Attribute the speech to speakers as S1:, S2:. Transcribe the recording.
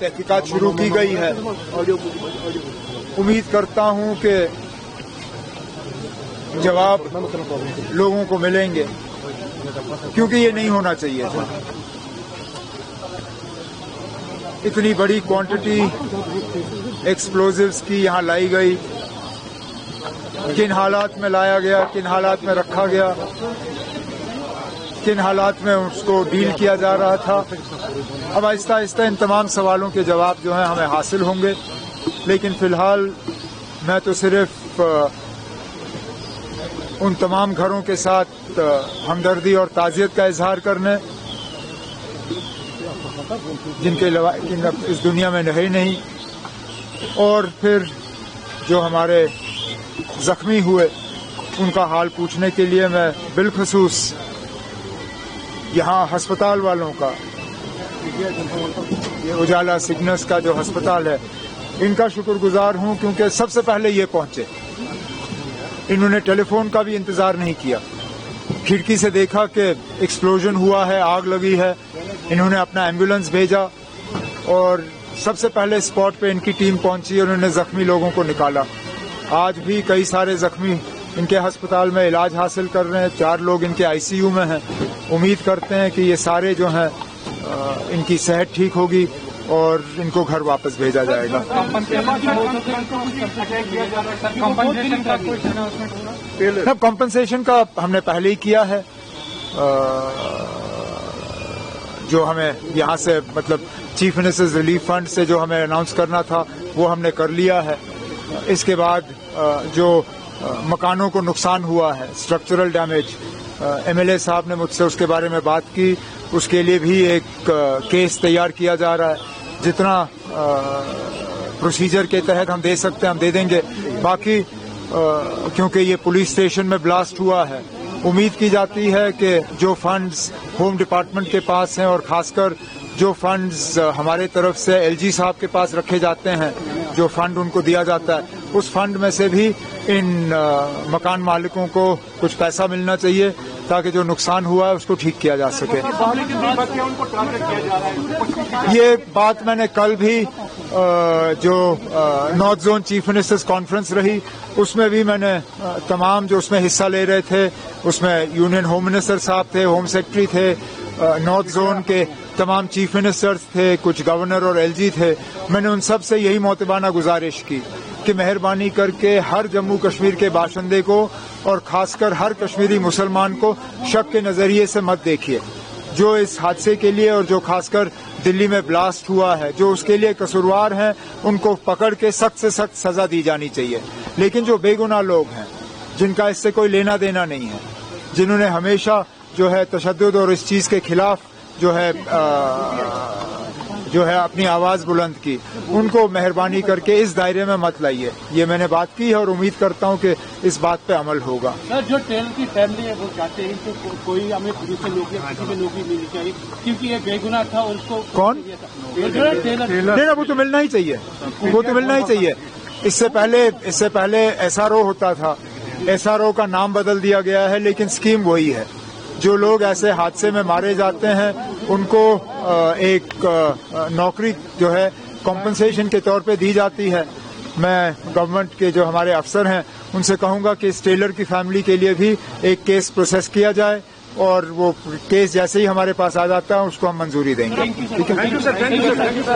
S1: तहकीकात शुरू की गई है। उम्मीद करता हूं कि जवाब लोगों को मिलेंगे, क्योंकि ये नहीं होना चाहिए था। इतनी बड़ी क्वांटिटी एक्सप्लोजिव्स की यहाँ लाई गई, किन हालात में लाया गया, किन हालात में रखा गया, किन हालात में उसको डील किया जा रहा था। अब आहिस्ता आहिस्ता इन तमाम सवालों के जवाब जो हैं हमें हासिल होंगे, लेकिन फिलहाल मैं तो सिर्फ उन तमाम घरों के साथ हमदर्दी और ताज़ियत का इजहार करने, जिनके इस दुनिया में रहे नहीं, और फिर जो हमारे जख्मी हुए उनका हाल पूछने के लिए मैं बिलखसूस यहाँ अस्पताल वालों का, ये उजाला सिग्नस का जो अस्पताल है, इनका शुक्रगुजार हूँ, क्योंकि सबसे पहले ये पहुंचे। इन्होंने टेलीफोन का भी इंतजार नहीं किया, खिड़की से देखा कि एक्सप्लोजन हुआ है, आग लगी है, इन्होंने अपना एम्बुलेंस भेजा और सबसे पहले स्पॉट पे इनकी टीम पहुंची और उन्होंने जख्मी लोगों को निकाला। आज भी कई सारे जख्मी इनके अस्पताल में इलाज हासिल कर रहे हैं, 4 लोग इनके आईसीयू में हैं। उम्मीद करते हैं कि ये सारे जो हैं इनकी सेहत ठीक होगी और इनको घर वापस भेजा जाएगा। अब कॉम्पनसेशन का हमने पहले ही किया है, जो हमें यहाँ से मतलब चीफ मिनिस्टर्स रिलीफ फंड से जो हमें अनाउंस करना था वो हमने कर लिया है। इसके बाद जो मकानों को नुकसान हुआ है, स्ट्रक्चरल डैमेज, एमएलए साहब ने मुझसे उसके बारे में बात की, उसके लिए भी एक केस तैयार किया जा रहा है। जितना प्रोसीजर के तहत हम दे सकते हैं हम दे देंगे। बाकी क्योंकि ये पुलिस स्टेशन में ब्लास्ट हुआ है, उम्मीद की जाती है कि जो फंड्स होम डिपार्टमेंट के पास हैं और खासकर जो फंड्स हमारे तरफ से एलजी साहब के पास रखे जाते हैं, जो फंड उनको दिया जाता है, उस फंड में से भी इन मकान मालिकों को कुछ पैसा मिलना चाहिए ताकि जो नुकसान हुआ है उसको ठीक किया जा सके। ये बात मैंने कल भी जो north zone chief ministers conference रही उसमें भी मैंने तमाम जो उसमें हिस्सा ले रहे थे, उसमें यूनियन होम मिनिस्टर साहब थे, होम सेक्रेटरी थे, नॉर्थ जोन के तमाम चीफ मिनिस्टर्स थे, कुछ गवर्नर और एलजी थे। मैंने उन सब से यही मोतबाना गुजारिश की कि मेहरबानी करके हर जम्मू कश्मीर के बाशिंदे को और खासकर हर कश्मीरी मुसलमान को शक के नजरिए से मत देखिए। जो इस हादसे के लिए और जो खासकर दिल्ली में ब्लास्ट हुआ है, जो उसके लिए कसूरवार हैं, उनको पकड़ के सख्त से सख्त सजा दी जानी चाहिए। लेकिन जो बेगुनाह लोग हैं, जिनका इससे कोई लेना देना नहीं है, जिन्होंने हमेशा जो है तशद्दुद और इस चीज के खिलाफ जो है अपनी आवाज बुलंद की, उनको मेहरबानी करके इस दायरे में मत लाइए। ये मैंने बात की है और उम्मीद करता हूं कि इस बात पे अमल होगा।
S2: सर, जो टेलर की फैमिली है वो चाहते हैं कि कोई हमें पुलिस से नौकरी, किसी भी नौकरी मिलनी चाहिए, क्योंकि ये बेगुनाह था। उसको
S1: कौन? टेलर। नहीं, वो तो मिलना ही चाहिए, वो तो मिलना ही चाहिए। इससे पहले एसआरओ होता था, एसआरओ का नाम बदल दिया गया है, लेकिन स्कीम वही है। जो लोग ऐसे हादसे में मारे जाते हैं उनको एक नौकरी जो है कॉम्पनसेशन के तौर पे दी जाती है। मैं गवर्नमेंट के जो हमारे अफसर हैं उनसे कहूंगा कि इस टेलर की फैमिली के लिए भी एक केस प्रोसेस किया जाए और वो केस जैसे ही हमारे पास आ जाता है उसको हम मंजूरी देंगे। ठीक है।